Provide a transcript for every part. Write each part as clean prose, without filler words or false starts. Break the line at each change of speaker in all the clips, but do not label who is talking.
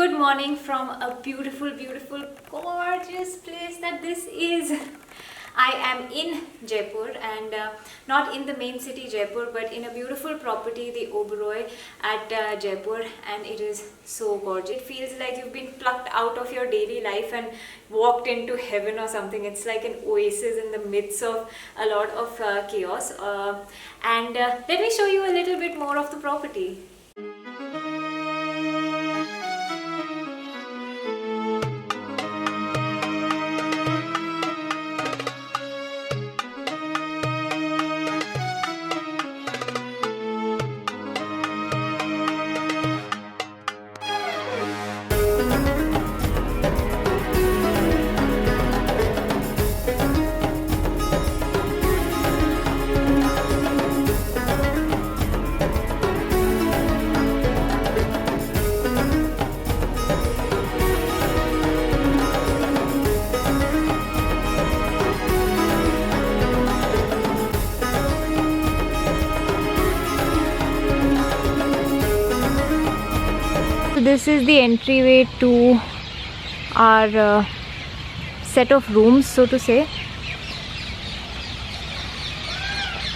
Good morning from a beautiful, gorgeous place that this is. I am in Jaipur and not in the main city Jaipur, but in a beautiful property, the Oberoi at Jaipur, and it is so gorgeous. It feels like you've been plucked out of your daily life and walked into heaven or something. It's like an oasis in the midst of a lot of chaos. Let me show you a little bit more of the property. This is the entryway to our set of rooms, so to say.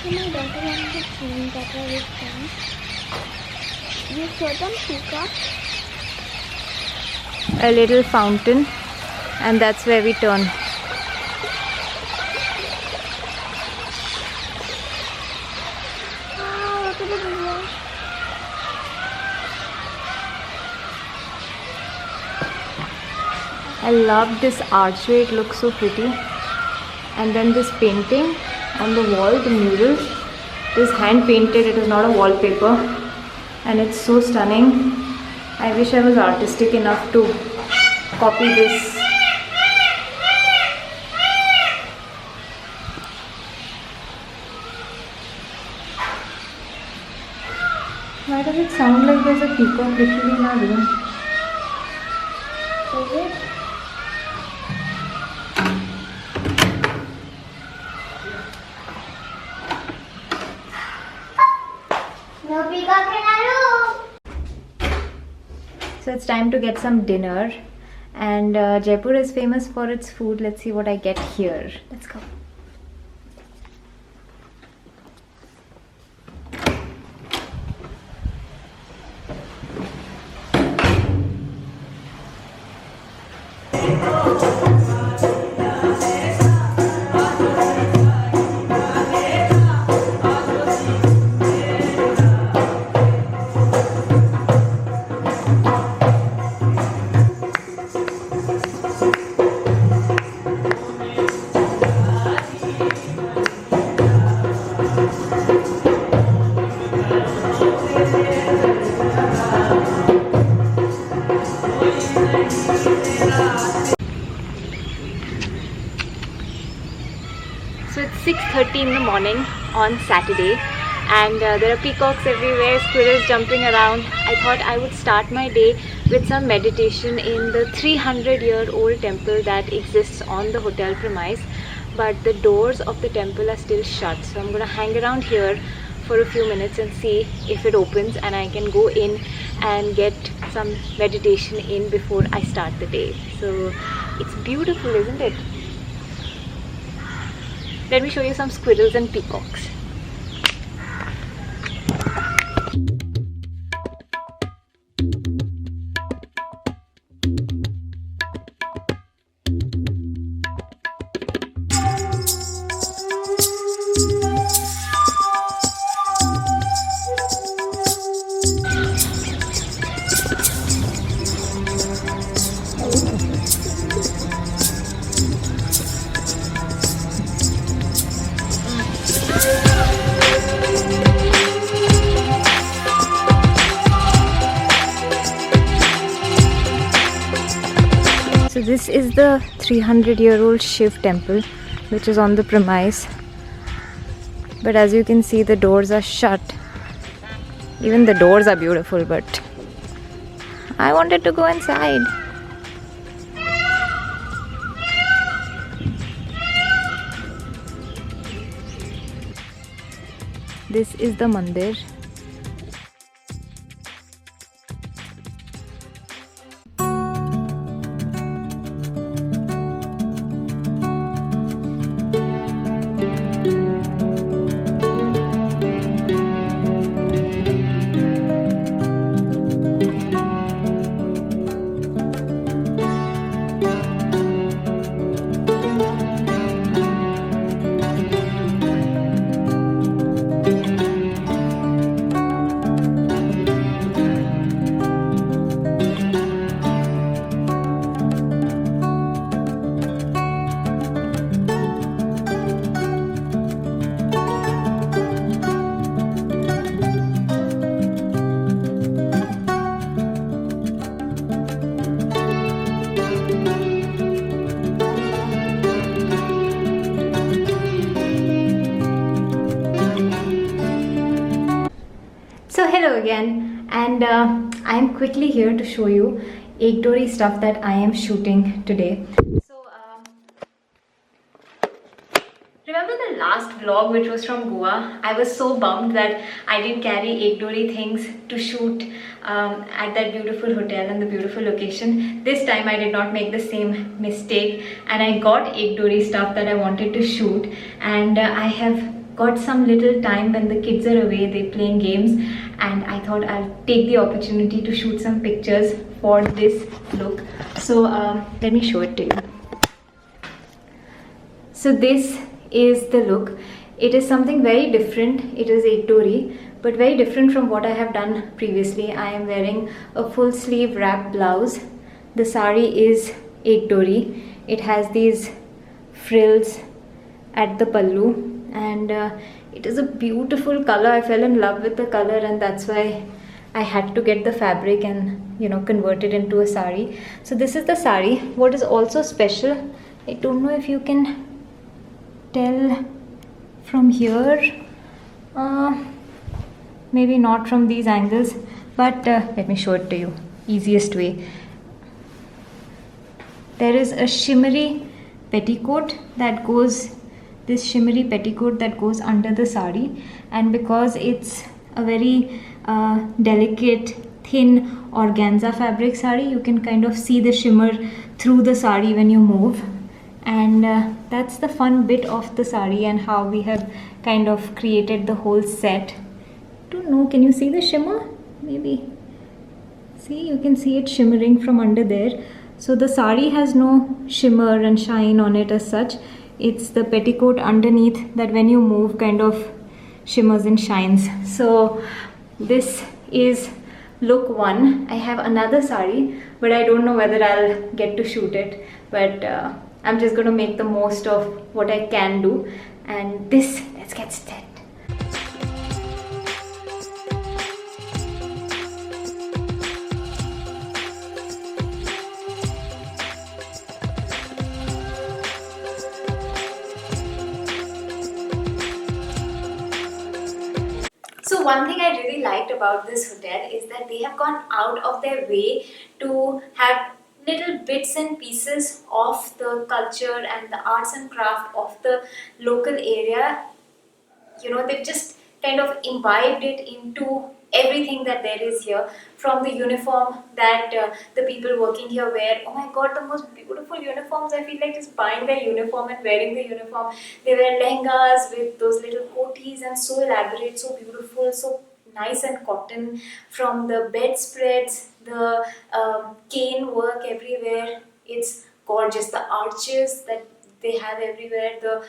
My daughter wants to change that I will change. You show them peacock.
A little fountain, and that's where we turn.
Wow, look at the video.
I love this archway, it looks so pretty. And then this painting on the wall, the mural, it is hand painted, it is not a wallpaper, and it's so stunning. I wish I was artistic enough to copy this. Why does it sound like there's a peacock literally in our room?
Is it? No peacock in our room.
So it's time to get some dinner, and Jaipur is famous for its food. Let's see what I get here. Let's go. So it's 6:30 in the morning on Saturday, and there are peacocks everywhere, squirrels jumping around. I thought I would start my day with some meditation in the 300-year-old temple that exists on the hotel premise, but the doors of the temple are still shut. So I'm going to hang around here for a few minutes and see if it opens and I can go in and get some meditation in before I start the day. So it's beautiful, isn't it? Let me show you some squirrels and peacocks. So this is the 300-year-old Shiv temple, which is on the premise. But as you can see, the doors are shut. Even the doors are beautiful, but I wanted to go inside. This is the mandir. Hello again, and I'm quickly here to show you Ekdori stuff that I am shooting today. So, remember the last vlog which was from Goa? I was so bummed that I didn't carry Ekdori things to shoot at that beautiful hotel and the beautiful location. This time I did not make the same mistake and I got Ekdori stuff that I wanted to shoot, and I have got some little time when the kids are away, they're playing games, and I thought I'll take the opportunity to shoot some pictures for this look. So let me show it to you. So this is the look. It is something very different. It is Ekdori, but very different from what I have done previously. I am wearing a full sleeve wrap blouse. The sari is Ekdori. It has these frills at the pallu, and it is a beautiful color. I fell in love with the color, and that's why I had to get the fabric and convert it into a sari. So this is the sari. What is also special, I don't know if you can tell from here, maybe not from these angles, but let me show it to you easiest way. There is a shimmery petticoat that goes under the sari, and because it's a very delicate thin organza fabric sari, you can kind of see the shimmer through the sari when you move, and that's the fun bit of the sari and how we have kind of created the whole set. Don't know, can you see the shimmer? Maybe. See, you can see it shimmering from under there. So the sari has no shimmer and shine on it as such. It's the petticoat underneath that when you move kind of shimmers and shines. So this is look 1. I have another sari, but I don't know whether I'll get to shoot it, but I'm just going to make the most of what I can do. And this, let's get started. So one thing I really liked about this hotel is that they have gone out of their way to have little bits and pieces of the culture and the arts and craft of the local area. They've just kind of imbibed it into everything that there is here, from the uniform that the people working here wear. Oh my god, the most beautiful uniforms. I feel like just buying their uniform and wearing the uniform. They wear lehengas with those little kotis and so elaborate, so beautiful, so nice and cotton. From the bedspreads, the cane work everywhere, it's gorgeous. The arches that they have everywhere, the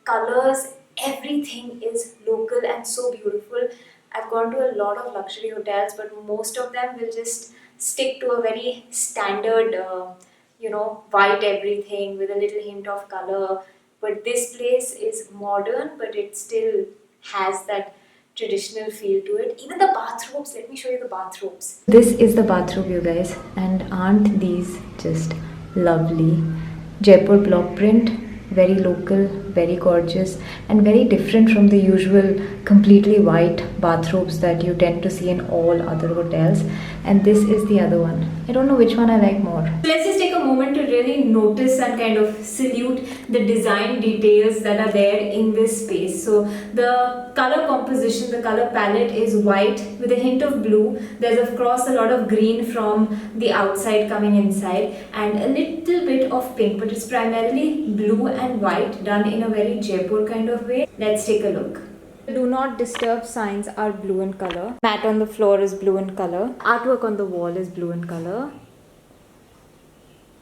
colors, everything is local and so beautiful. I've gone to a lot of luxury hotels, but most of them will just stick to a very standard, white everything with a little hint of color. But this place is modern, but it still has that traditional feel to it. Even the bathrobes, let me show you the bathrobes. This is the bathrobe, you guys, and aren't these just lovely? Jaipur block print, very local, very gorgeous, and very different from the usual completely white bathrobes that you tend to see in all other hotels. And this is the other one. I don't know which one I like more. Let's just take a moment to really notice and kind of salute the design details that are there in this space. So the color composition, the color palette is white with a hint of blue. There's of course a lot of green from the outside coming inside, and a little bit of pink, but it's primarily blue and white done in a very Jaipur kind of way. Let's take a look. The do not disturb signs are blue in color. Mat on the floor is blue in color. Artwork on the wall is blue in color.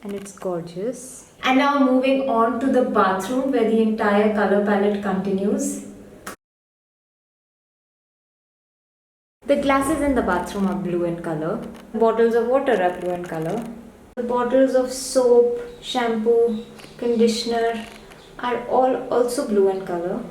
And it's gorgeous. And now moving on to the bathroom where the entire color palette continues. The glasses in the bathroom are blue in color. The bottles of water are blue in color. The bottles of soap, shampoo, conditioner are all also blue in color.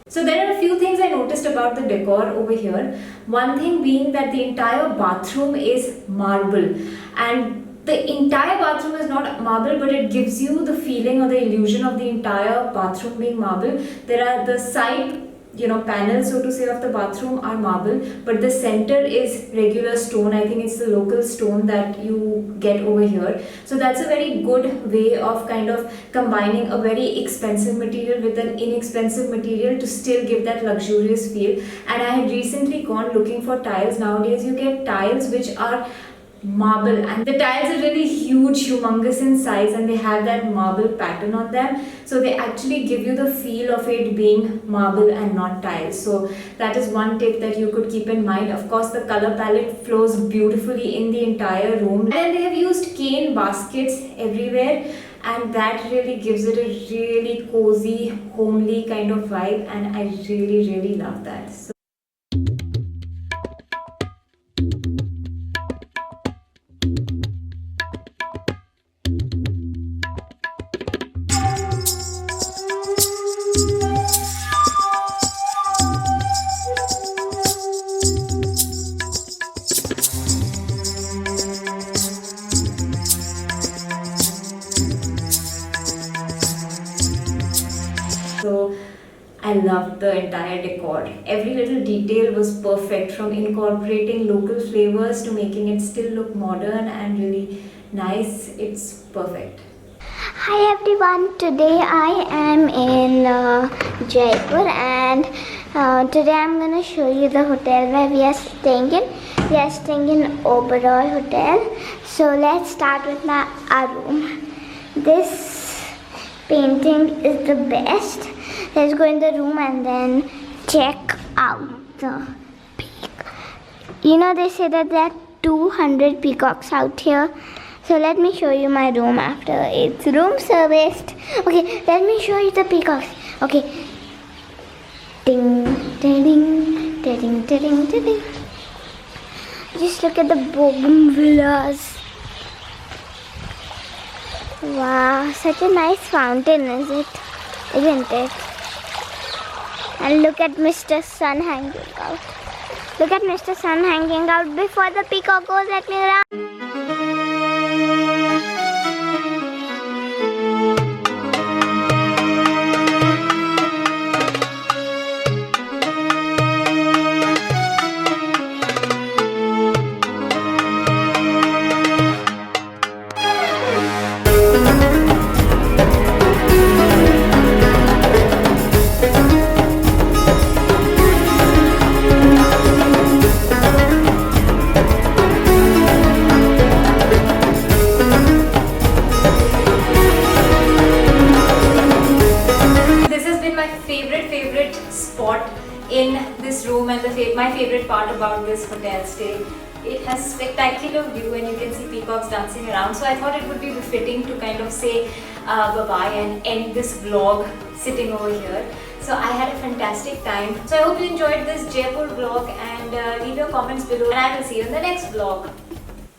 So there are a few things I noticed about the decor over here. One thing being that the entire bathroom is marble, and the entire bathroom is not marble, but it gives you the feeling or the illusion of the entire bathroom being marble. There are the side panels, so to say, of the bathroom are marble, but the center is regular stone. I think it's the local stone that you get over here. So that's a very good way of kind of combining a very expensive material with an inexpensive material to still give that luxurious feel. And I had recently gone looking for tiles. Nowadays you get tiles which are marble, and the tiles are really huge, humongous in size, and they have that marble pattern on them, so they actually give you the feel of it being marble and not tiles. So that is one tip that you could keep in mind. Of course, the color palette flows beautifully in the entire room, and they have used cane baskets everywhere, and that really gives it a really cozy, homely kind of vibe, and I really love that. So I loved the entire decor. Every little detail was perfect, from incorporating local flavors to making it still look modern and really nice. It's perfect.
Hi everyone, today I am in Jaipur, and today I'm going to show you the hotel where we are staying in. We are staying in Oberoi Hotel. So let's start with our room. This painting is the best. Let's go in the room and then check out the peacock. They say that there are 200 peacocks out here. So let me show you my room after it's room serviced. Okay, let me show you the peacocks. Okay. Ding, ding, ding, ding, ding, ding, ding. Just look at the bougainvilleas. Wow, such a nice fountain, isn't it? And look at Mr. Sun hanging out. Look at Mr. Sun hanging out before the peacock goes. Let me run.
Favorite spot in this room, and my favorite part about this hotel stay. It has spectacular view and you can see peacocks dancing around, so I thought it would be befitting to kind of say bye-bye and end this vlog sitting over here. So I had a fantastic time. So I hope you enjoyed this Jaipur vlog, and leave your comments below, and I will see you in the next vlog.